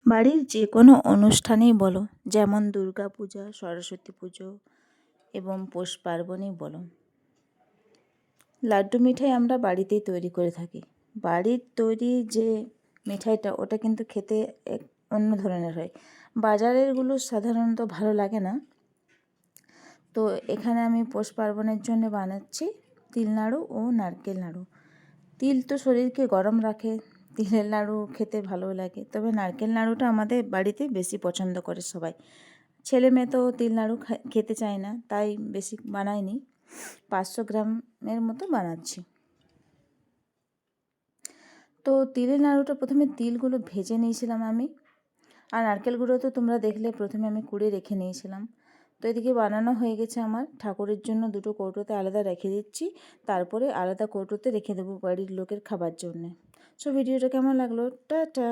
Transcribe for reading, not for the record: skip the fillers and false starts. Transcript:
বাড়ির যে কোনো অনুষ্ঠানেই বলো, যেমন দুর্গা পূজা, সরস্বতী পুজো এবং পৌষ পার্বণেই বলো, লাড্ডু মিঠাই আমরা বাড়িতেই তৈরি করে থাকি। বাড়ির তৈরি যে মিঠাইটা, ওটা কিন্তু খেতে অন্য ধরনের হয়। বাজারেরগুলো সাধারণত ভালো লাগে না। তো এখানে আমি পৌষ পার্বণের জন্য বানাচ্ছি তিল নাড়ু ও নারকেল নাড়ু। তিল তো শরীরকে গরম রাখে, তিলের নাড়ু খেতে ভালো লাগে, তবে নারকেল নাড়ুটা আমাদের বাড়িতে বেশি পছন্দ করে সবাই। ছেলে মেয়ে তো তিল নাড়ু খেতে চায় না, তাই বেশি বানাইনি, 500 গ্রামের মতো বানাচ্ছি। তো তিলের নাড়ুটা প্রথমে তিলগুলো ভেজে নিয়েছিলাম আমি, আর নারকেলগুলো তো তোমরা দেখলে প্রথমে আমি কুড়ে রেখে নিয়েছিলাম। তো এদিকে বানানো হয়ে গেছে আমার। ঠাকুরের জন্য দুটো কৌটোতে আলাদা রেখে দিচ্ছি, তারপরে আলাদা কৌটোতে রেখে দেবো বাড়ির লোকের খাবার জন্যে। সো ভিডিওটা কেমন লাগলো? টাটা।